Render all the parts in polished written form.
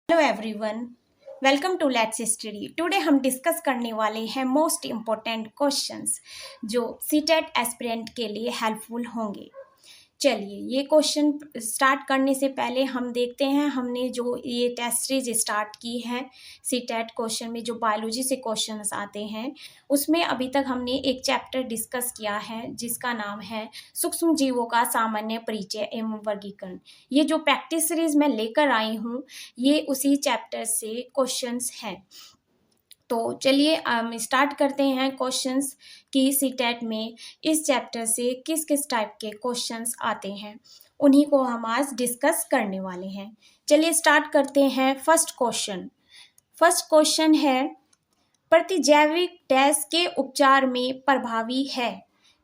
Hello everyone, welcome to let's study. Today हम discuss करने वाले हैं मोस्ट इम्पोर्टेंट क्वेश्चंस जो सीटेट एस्पिरेंट के लिए हेल्पफुल होंगे। चलिए, ये क्वेश्चन स्टार्ट करने से पहले हम देखते हैं हमने जो ये टेस्ट सीरीज स्टार्ट की है सीटेट क्वेश्चन में जो बायोलॉजी से क्वेश्चंस आते हैं उसमें अभी तक हमने एक चैप्टर डिस्कस किया है जिसका नाम है सूक्ष्म जीवों का सामान्य परिचय एवं वर्गीकरण। ये जो प्रैक्टिस सीरीज मैं लेकर आई हूँ ये उसी चैप्टर से क्वेश्चंस हैं। तो चलिए हम स्टार्ट करते हैं क्वेश्चंस कि सीटेट में इस चैप्टर से किस किस टाइप के क्वेश्चंस आते हैं, उन्हीं को हम आज डिस्कस करने वाले हैं। चलिए स्टार्ट करते हैं। फर्स्ट क्वेश्चन है प्रतिजैविक डैश के उपचार में प्रभावी है?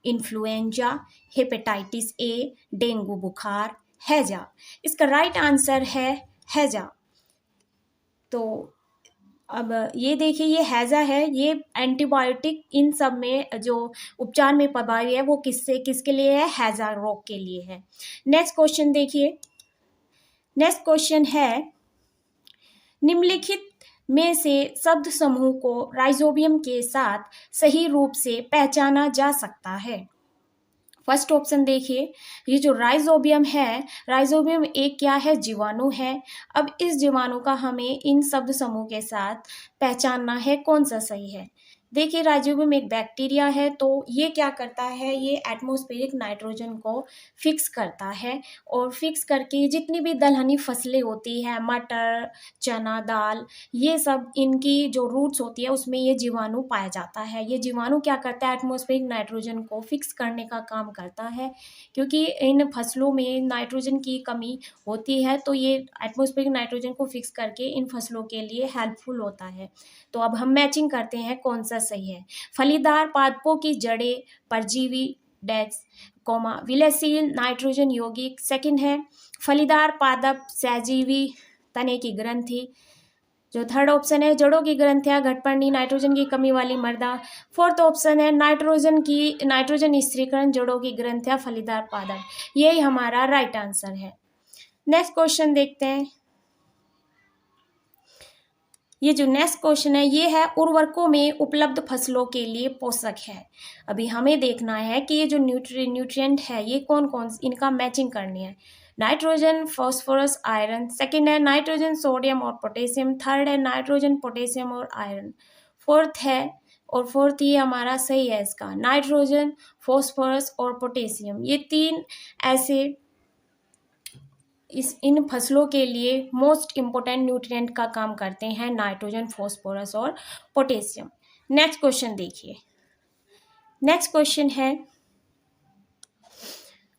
इन्फ्लुएंजा, हेपेटाइटिस ए, डेंगू बुखार, हैजा। इसका राइट आंसर है हैजा। तो अब ये देखिए, ये हैजा है, ये एंटीबायोटिक इन सब में जो उपचार में प्रभावी है वो किसके लिए है? हैजा रोग के लिए है। नेक्स्ट क्वेश्चन देखिए। नेक्स्ट क्वेश्चन है निम्नलिखित में से शब्द समूह को राइजोबियम के साथ सही रूप से पहचाना जा सकता है? फर्स्ट ऑप्शन देखिए, ये जो राइजोबियम है, राइजोबियम एक क्या है? जीवाणु है। अब इस जीवाणु का हमें इन शब्द समूह के साथ पहचानना है, कौन सा सही है। देखिए, राइजोबियम एक बैक्टीरिया है, तो ये क्या करता है? ये एटमॉस्फेरिक नाइट्रोजन को फिक्स करता है और फिक्स करके जितनी भी दलहनी फसलें होती है, मटर, चना दाल, ये सब इनकी जो रूट्स होती है उसमें ये जीवाणु पाया जाता है। ये जीवाणु क्या करता है? एटमॉस्फेरिक नाइट्रोजन को फिक्स करने का काम करता है, क्योंकि इन फसलों में नाइट्रोजन की कमी होती है, तो ये एटमॉस्फेरिक नाइट्रोजन को फिक्स करके इन फसलों के लिए हेल्पफुल होता है। तो अब हम मैचिंग करते हैं कौन सा सही है। फलीदार पादपों की जड़ें परजीवी डैश विलयशील नाइट्रोजन यौगिक। सेकंड है फलीदार पादप सहजीवी तने की ग्रंथि। जो थर्ड ऑप्शन है जड़ों की ग्रंथियां घटपर्णी नाइट्रोजन की कमी वाली मृदा। फोर्थ ऑप्शन है नाइट्रोजन स्थिरीकरण जड़ों की ग्रंथियां फलीदार पादप। यही हमारा राइट आंसर है। नेक्स्ट क्वेश्चन देखते हैं। ये जो नेक्स्ट क्वेश्चन है ये है उर्वरकों में उपलब्ध फसलों के लिए पोषक है। अभी हमें देखना है कि ये जो न्यूट्रिएंट है ये कौन कौन इनका मैचिंग करनी है। Nitrogen, phosphorus, iron. सेकंड है नाइट्रोजन, सोडियम और पोटेशियम। थर्ड है नाइट्रोजन, पोटेशियम और आयरन। फोर्थ ये हमारा सही है इसका, नाइट्रोजन, फास्फोरस और पोटेशियम। ये तीन ऐसे इन फसलों के लिए मोस्ट इम्पोर्टेंट न्यूट्रिएंट का काम करते हैं, नाइट्रोजन, फास्फोरस और पोटेशियम। नेक्स्ट क्वेश्चन देखिए। नेक्स्ट क्वेश्चन है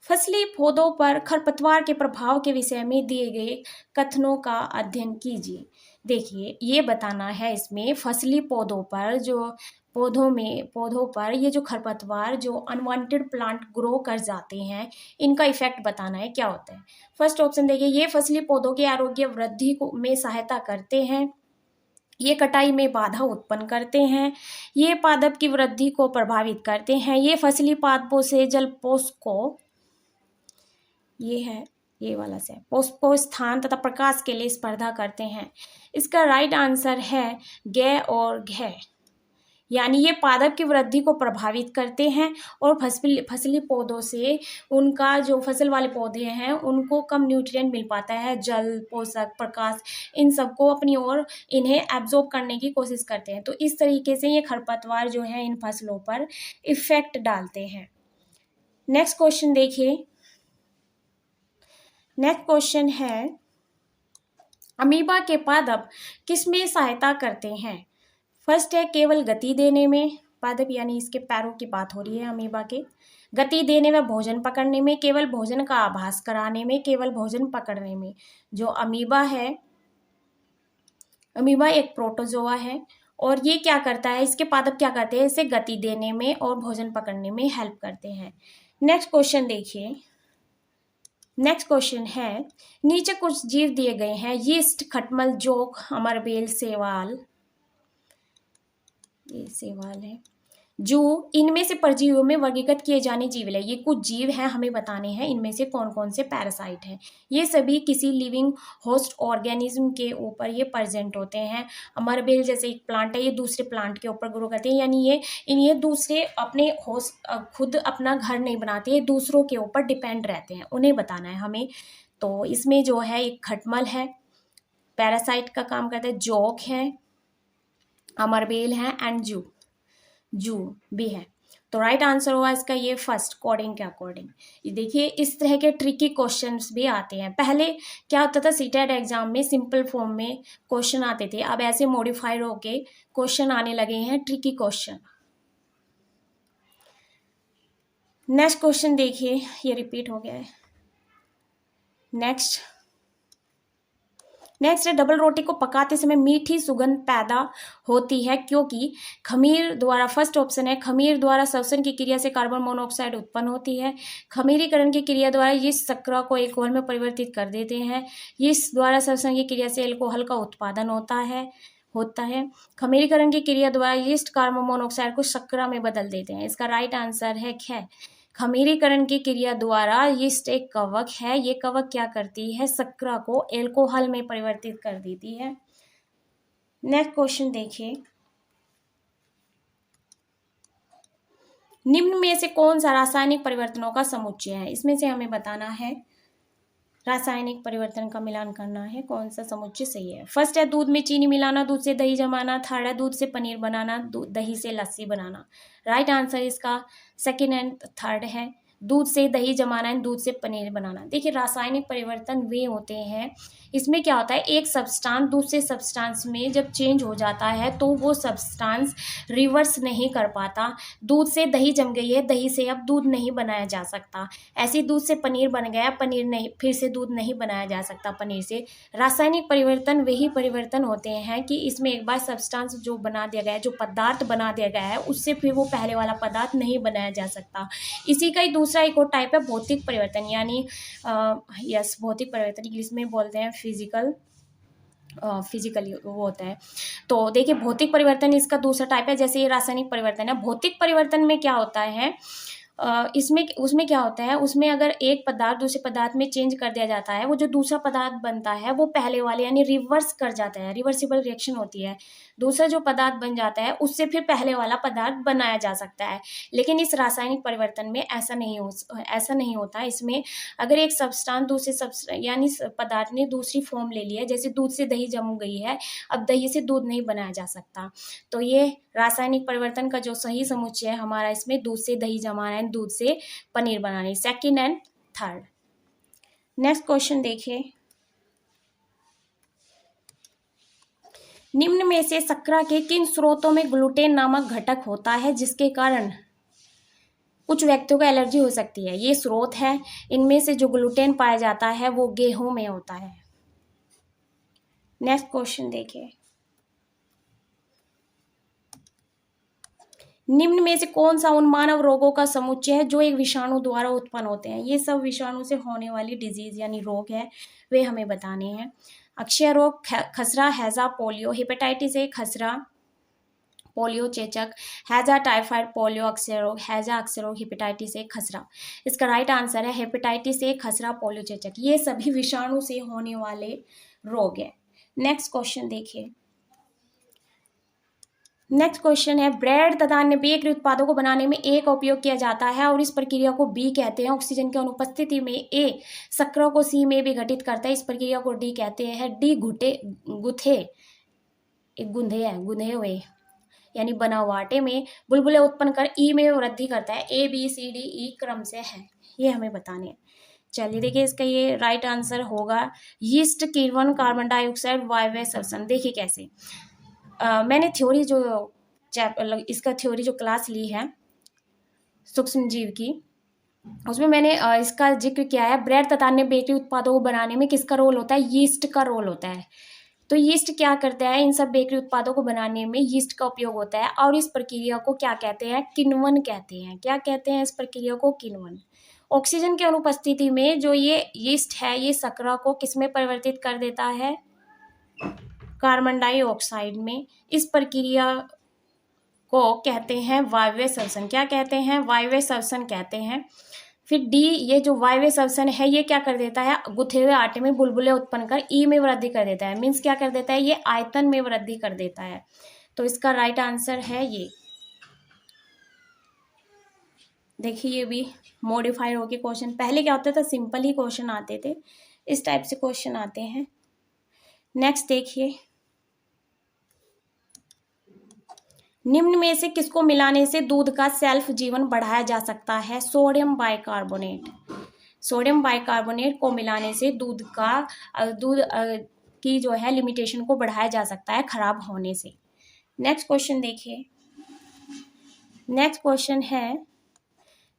फसली पौधों पर खरपतवार के प्रभाव के विषय में दिए गए कथनों का अध्ययन कीजिए। देखिए, ये बताना है इसमें फसली पौधों पर जो पौधों पर ये जो खरपतवार जो अनवांटेड प्लांट ग्रो कर जाते हैं इनका इफेक्ट बताना है क्या होता है। फर्स्ट ऑप्शन देखिए, ये फसली पौधों के आरोग्य वृद्धि को में सहायता करते हैं, ये कटाई में बाधा उत्पन्न करते हैं, ये पादप की वृद्धि को प्रभावित करते हैं, ये फसली पादपों से जलपोष को ये वाला से पोषक स्थान तथा प्रकाश के लिए स्पर्धा करते हैं। इसका राइट आंसर है ग और घ, यानी ये पादप की वृद्धि को प्रभावित करते हैं और फसली पौधों से उनका जो फसल वाले पौधे हैं उनको कम न्यूट्रिएंट मिल पाता है, जल, पोषक, प्रकाश, इन सबको अपनी ओर इन्हें एब्जॉर्ब करने की कोशिश करते हैं। तो इस तरीके से ये खरपतवार जो है इन फसलों पर इफेक्ट डालते हैं। नेक्स्ट क्वेश्चन देखिए। नेक्स्ट क्वेश्चन है अमीबा के पादप किसमें सहायता करते हैं? फर्स्ट है केवल गति देने में, पादप यानी इसके पैरों की बात हो रही है अमीबा के, गति देने में, भोजन पकड़ने में, केवल भोजन का आभास कराने में, केवल भोजन पकड़ने में। जो अमीबा है, अमीबा एक प्रोटोजोआ है और ये क्या करता है, इसके पादप क्या करते हैं, इसे गति देने में और भोजन पकड़ने में हेल्प करते हैं। नेक्स्ट क्वेश्चन देखिए। नेक्स्ट क्वेश्चन है नीचे कुछ जीव दिए गए हैं, यीस्ट, खटमल, जोंक, अमरबेल, सेवाल, ये सेवाल है, जो इनमें से परजीवियों में वर्गीकृत किए जाने जीव है, ये कुछ जीव हैं, हमें बताने हैं इनमें से कौन कौन से पैरासाइट हैं। ये सभी किसी लिविंग होस्ट ऑर्गेनिज्म के ऊपर ये प्रेजेंट होते हैं। अमरबेल जैसे एक प्लांट है, ये दूसरे प्लांट के ऊपर ग्रो करते हैं, यानी ये दूसरे अपने होस्ट खुद अपना घर नहीं बनाते, ये दूसरों के ऊपर डिपेंड रहते हैं, उन्हें बताना है हमें। तो इसमें जो है एक खटमल है, पैरासाइट का काम करता है, जौक है, अमरबेल है एंड जू भी है। तो राइट आंसर होगा इसका ये फर्स्ट, कोडिंग के अकॉर्डिंग। ये देखिए इस तरह के ट्रिकी क्वेश्चंस भी आते हैं। पहले क्या होता था, सीटेट एग्जाम में सिंपल फॉर्म में क्वेश्चन आते थे, अब ऐसे मॉडिफाइड होके क्वेश्चन आने लगे हैं, ट्रिकी क्वेश्चन। नेक्स्ट क्वेश्चन देखिए, ये रिपीट हो गया है। नेक्स्ट है, डबल रोटी को पकाते समय मीठी सुगंध पैदा होती है क्योंकि खमीर द्वारा, फर्स्ट ऑप्शन है, खमीर द्वारा श्वसन की क्रिया से कार्बन मोनोऑक्साइड उत्पन्न होती है। खमीरीकरण की क्रिया द्वारा यीस्ट शर्करा को अल्कोहल में परिवर्तित कर देते हैं। यीस्ट द्वारा श्वसन की क्रिया से अल्कोहल का उत्पादन होता है। खमीरीकरण की क्रिया द्वारा यीस्ट कार्बन मोनोऑक्साइड को शर्करा में बदल देते हैं। इसका राइट आंसर है ख। खमीरीकरण की क्रिया द्वारा यीस्ट एक कवक है, ये कवक क्या करती है, शर्करा को एल्कोहल में परिवर्तित कर देती है। नेक्स्ट क्वेश्चन देखिए, निम्न में से कौन सा रासायनिक परिवर्तनों का समुच्चय है, इसमें से हमें बताना है, रासायनिक परिवर्तन का मिलान करना है, कौन सा समुच्चय सही है। फर्स्ट है दूध में चीनी मिलाना, दूध से दही जमाना। थर्ड है दूध से पनीर बनाना, दही से लस्सी बनाना। राइट आंसर इसका सेकंड एंड थर्ड है, दूध से दही जमाना एंड दूध से पनीर बनाना। देखिए रासायनिक परिवर्तन वे होते हैं, इसमें क्या होता है, एक सब्सटेंस दूसरे सब्सटेंस में जब चेंज हो जाता है तो वो सब्सटेंस रिवर्स नहीं कर पाता। दूध से दही जम गई है, दही से अब दूध नहीं बनाया जा सकता। ऐसे दूध से पनीर बन गया, पनीर नहीं, फिर से दूध नहीं बनाया जा सकता पनीर से। रासायनिक परिवर्तन वही परिवर्तन होते हैं कि इसमें एक बार सब्सटेंस जो बना दिया गया है, जो पदार्थ बना दिया गया है, उससे फिर वो पहले वाला पदार्थ नहीं बनाया जा सकता। इसी का ही दूसरा एक और टाइप है भौतिक परिवर्तन, यानी भौतिक परिवर्तन इंग्लिश में बोलते हैं फिजिकली वो होता है। तो देखिए भौतिक परिवर्तन इसका दूसरा टाइप है, जैसे ये रासायनिक परिवर्तन है। भौतिक परिवर्तन में क्या होता है, उसमें क्या होता है, उसमें अगर एक पदार्थ दूसरे पदार्थ में चेंज कर दिया जाता है, वो जो दूसरा पदार्थ बनता है वो पहले वाले यानी रिवर्स कर जाता है, रिवर्सिबल रिएक्शन होती है। दूसरा जो पदार्थ बन जाता है उससे फिर पहले वाला पदार्थ बनाया जा सकता है। लेकिन इस रासायनिक परिवर्तन में ऐसा नहीं होता। इसमें अगर एक सब्सटेंस दूसरे यानी पदार्थ ने दूसरी फॉर्म ले ली है, जैसे दूध से दही जम गई है, अब दही से दूध नहीं बनाया जा सकता। तो ये रासायनिक परिवर्तन का जो सही समुच्चय है हमारा, इसमें दूध से दही जमाना है, दूध से पनीर बनाना, second and third. Next question देखिए, निम्न में से शर्करा के किन स्रोतों में ग्लूटेन नामक घटक होता है जिसके कारण कुछ व्यक्तियों को एलर्जी हो सकती है। ये स्रोत है, इनमें से जो ग्लूटेन पाया जाता है वो गेहूं में होता है। नेक्स्ट क्वेश्चन देखिए, निम्न में से कौन सा उन मानव रोगों का समुच्चय है जो एक विषाणु द्वारा उत्पन्न होते हैं। ये सब विषाणु से होने वाली डिजीज यानी रोग है, वे हमें बताने हैं। अक्षय रोग, खसरा, हैजा, पोलियो, हेपेटाइटिस ए, खसरा, पोलियो, चेचक, हैजा, टाइफाइड, पोलियो, अक्षय रोग, हैजा, अक्षय रोग, हेपेटाइटिस ए, खसरा। इसका राइट आंसर है हेपेटाइटिस ए, खसरा, पोलियो, चेचक, ये सभी विषाणु से होने वाले रोग है। नेक्स्ट क्वेश्चन देखिए, नेक्स्ट क्वेश्चन है, ब्रेड तथा अन्य बेकरी उत्पादों को बनाने में ए का उपयोग किया जाता है और इस प्रक्रिया को बी कहते हैं। ऑक्सीजन की अनुपस्थिति में ए शर्करा को सी में विघटित करता है, इस प्रक्रिया को डी कहते हैं। डी गुंधे हुए यानी बना हुआ आटे में बुलबुले उत्पन्न कर ई में वृद्धि करता है। A B C D E क्रम से है, ये हमें बताने हैं। चलिए देखिए इसका ये राइट आंसर होगा यीस्ट, किण्वन, कार्बन डाइऑक्साइड, वायवीय श्वसन। देखिए कैसे, मैंने थ्योरी इसका थ्योरी जो क्लास ली है सूक्ष्म जीव की, उसमें मैंने इसका जिक्र किया है। ब्रेड तथा अन्य बेकरी उत्पादों को बनाने में किसका रोल होता है, यीस्ट का रोल होता है। तो यीस्ट क्या करता है, इन सब बेकरी उत्पादों को बनाने में यीस्ट का उपयोग होता है और इस प्रक्रिया को क्या कहते हैं, किण्वन कहते हैं। क्या कहते हैं इस प्रक्रिया को, किण्वन। ऑक्सीजन की अनुपस्थिति में जो ये यीस्ट है ये शर्करा को किसमें परिवर्तित कर देता है, कार्बन डाइऑक्साइड में। इस प्रक्रिया को कहते हैं वायव्य श्वसन। क्या कहते हैं? वायव्य श्वसन कहते हैं। फिर डी, ये जो वायव्य श्वसन है ये क्या कर देता है? गुथे हुए आटे में बुलबुले उत्पन्न कर ई में वृद्धि कर देता है। मीन्स क्या कर देता है? ये आयतन में वृद्धि कर देता है। तो इसका राइट आंसर है ये। देखिए ये भी मॉडिफाई होके क्वेश्चन, पहले क्या होता था सिंपल ही क्वेश्चन आते थे, इस टाइप से क्वेश्चन आते हैं। नेक्स्ट देखिए, निम्न में से किसको मिलाने से दूध का सेल्फ जीवन बढ़ाया जा सकता है? Sodium bicarbonate. सोडियम बाइकार्बोनेट को मिलाने से दूध की जो है लिमिटेशन को बढ़ाया जा सकता है खराब होने से। नेक्स्ट क्वेश्चन देखिए, नेक्स्ट क्वेश्चन है,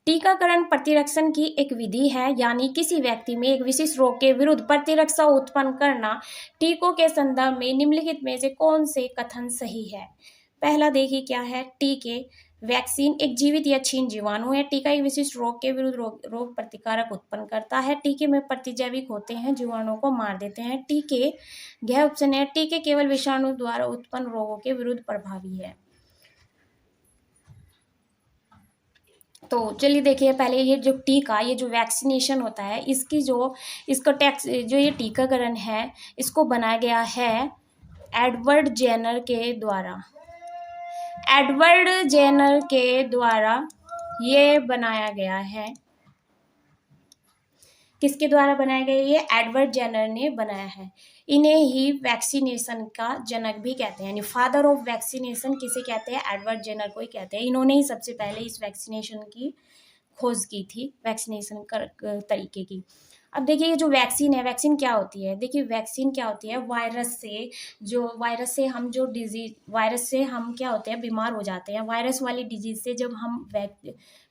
टीकाकरण प्रतिरक्षण की एक विधि है, यानी किसी व्यक्ति में एक विशिष्ट रोग के विरुद्ध प्रतिरक्षा उत्पन्न करना। टीकों के संदर्भ में निम्नलिखित में से कौन से कथन सही है? पहला देखिए क्या है, टीके, वैक्सीन एक जीवित या क्षीण जीवाणु है। टीका एक विशिष्ट रोग के विरुद्ध रोग प्रतिकारक उत्पन्न करता है। टीके में प्रतिजैविक होते हैं, जीवाणुओं को मार देते हैं। टीके, यह ऑप्शन है, टीके केवल विषाणु द्वारा उत्पन्न रोगों के विरुद्ध प्रभावी है। तो चलिए देखिए, पहले ये जो टीका, ये जो वैक्सीनेशन होता है, इसकी जो इसका जो ये टीकाकरण है, इसको बनाया गया है एडवर्ड जेनर के द्वारा। एडवर्ड जेनर के द्वारा ये बनाया गया है। किसके द्वारा बनाया गया? ये एडवर्ड जेनर ने बनाया है। इन्हें ही वैक्सीनेशन का जनक भी कहते हैं, यानी फादर ऑफ वैक्सीनेशन किसे कहते हैं? एडवर्ड जेनर को ही कहते हैं। इन्होंने ही सबसे पहले इस वैक्सीनेशन की खोज की थी, वैक्सीनेशन तरीके की। अब देखिए, ये जो वैक्सीन है, वैक्सीन क्या होती है? देखिए वैक्सीन क्या होती है, वायरस से हम जो डिजीज, वायरस से हम क्या होते हैं, बीमार हो जाते हैं। वायरस वाली डिजीज से जब हम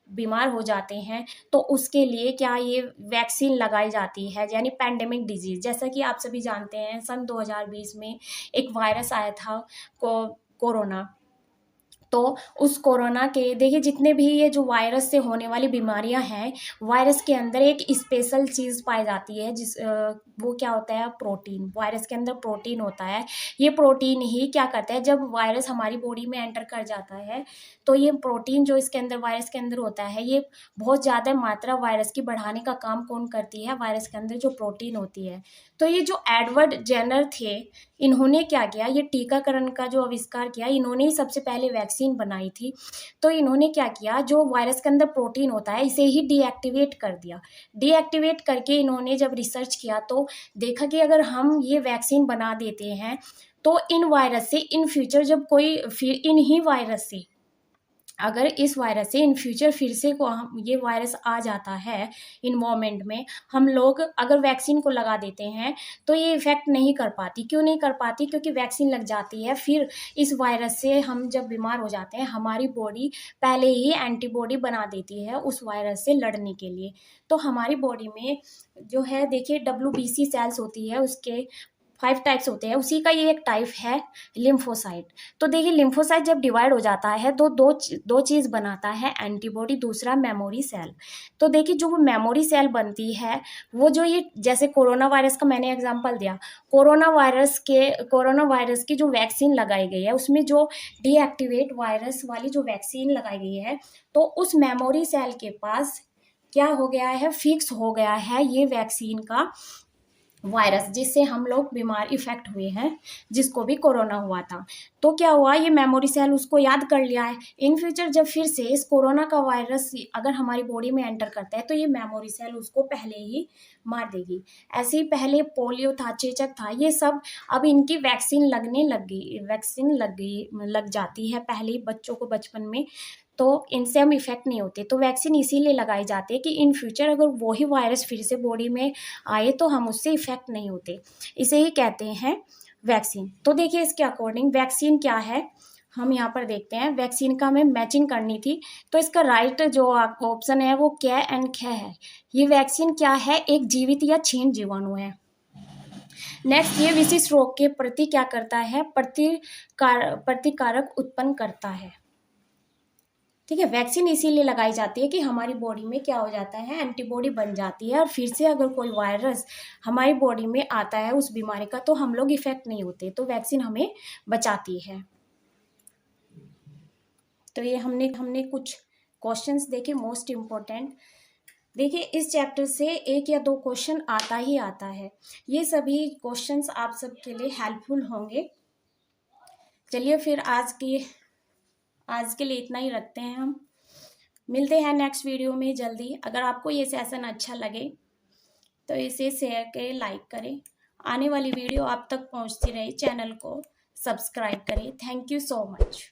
बीमार हो जाते हैं तो उसके लिए क्या ये वैक्सीन लगाई जाती है, यानी पैंडेमिक डिजीज। जैसा कि आप सभी जानते हैं, सन 2020 में एक वायरस आया था कोरोना। तो उस कोरोना के देखिए, जितने भी ये जो वायरस से होने वाली बीमारियां हैं, वायरस के अंदर एक स्पेशल चीज़ पाई जाती है, वो क्या होता है? प्रोटीन। वायरस के अंदर प्रोटीन होता है। ये प्रोटीन ही क्या करता है, जब वायरस हमारी बॉडी में एंटर कर जाता है तो ये प्रोटीन जो इसके अंदर, वायरस के अंदर होता है, ये बहुत ज़्यादा मात्रा वायरस की बढ़ाने का काम कौन करती है? वायरस के अंदर जो प्रोटीन होती है। तो ये जो एडवर्ड जेनर थे, इन्होंने क्या किया, ये टीकाकरण का जो आविष्कार किया, इन्होंने ही सबसे पहले वैक्सीन बनाई थी। तो इन्होंने क्या किया, जो वायरस के अंदर प्रोटीन होता है, इसे ही डीएक्टिवेट कर दिया। डीएक्टिवेट करके इन्होंने जब रिसर्च किया तो देखा कि अगर हम ये वैक्सीन बना देते हैं तो इन वायरस से इन फ्यूचर जब कोई फिर इन ही वायरस से, अगर इस वायरस से इन फ्यूचर फिर से को हम ये वायरस आ जाता है इन्वायरमेंट में, हम लोग अगर वैक्सीन को लगा देते हैं तो ये इफ़ेक्ट नहीं कर पाती। क्यों नहीं कर पाती? क्योंकि वैक्सीन लग जाती है, फिर इस वायरस से हम जब बीमार हो जाते हैं, हमारी बॉडी पहले ही एंटीबॉडी बना देती है उस वायरस से लड़ने के लिए। तो हमारी बॉडी में जो है, देखिए WBC सेल्स होती है, उसके 5 टाइप्स होते हैं, उसी का ये एक टाइप है लिम्फोसाइट। तो देखिए, लिम्फोसाइट जब डिवाइड हो जाता है तो दो चीज़ बनाता है, एंटीबॉडी, दूसरा मेमोरी सेल। तो देखिए, जो वो मेमोरी सेल बनती है, वो जो ये, जैसे कोरोना वायरस का मैंने एग्जांपल दिया, कोरोना वायरस की जो वैक्सीन लगाई गई है, उसमें जो डीएक्टिवेट वायरस वाली जो वैक्सीन लगाई गई है, तो उस मेमोरी सेल के पास क्या हो गया है, फिक्स हो गया है ये वैक्सीन का वायरस, जिससे हम लोग बीमार इफेक्ट हुए हैं, जिसको भी कोरोना हुआ था। तो क्या हुआ, ये मेमोरी सेल उसको याद कर लिया है। इन फ्यूचर जब फिर से इस कोरोना का वायरस अगर हमारी बॉडी में एंटर करता है तो ये मेमोरी सेल उसको पहले ही मार देगी। ऐसे ही पहले पोलियो था, चेचक था, ये सब अब इनकी वैक्सीन लग जाती है पहले ही बच्चों को बचपन में, तो इनसे हम इफेक्ट नहीं होते। तो वैक्सीन इसीलिए लगाई जाती है कि इन फ्यूचर अगर वही वायरस फिर से बॉडी में आए तो हम उससे इफेक्ट नहीं होते। इसे ही कहते हैं वैक्सीन। तो देखिए, इसके अकॉर्डिंग वैक्सीन क्या है, हम यहाँ पर देखते हैं। वैक्सीन का हमें मैचिंग करनी थी, तो इसका राइट जो ऑप्शन है वो क्या एंड ख है। ये वैक्सीन क्या है, एक जीवित या क्षीण जीवाणु है। नेक्स्ट, ये विशिष्ट रोग के प्रति क्या करता है, प्रतिकारक उत्पन्न करता है। ठीक है, वैक्सीन इसीलिए लगाई जाती है कि हमारी बॉडी में क्या हो जाता है, एंटीबॉडी बन जाती है, और फिर से अगर कोई वायरस हमारी बॉडी में आता है उस बीमारी का, तो हम लोग इफेक्ट नहीं होते। तो वैक्सीन हमें बचाती है। तो ये हमने कुछ क्वेश्चंस देखे मोस्ट इम्पोर्टेंट। देखिए इस चैप्टर से 1 या 2 क्वेश्चन आता ही आता है। ये सभी क्वेश्चंस आप सबके लिए हेल्पफुल होंगे। चलिए फिर आज के लिए इतना ही रखते हैं हम। मिलते हैं नेक्स्ट वीडियो में जल्दी। अगर आपको ये सेशन अच्छा लगे तो इसे शेयर करें, लाइक करें। आने वाली वीडियो आप तक पहुंचती रहे, चैनल को सब्सक्राइब करें। Thank you so much.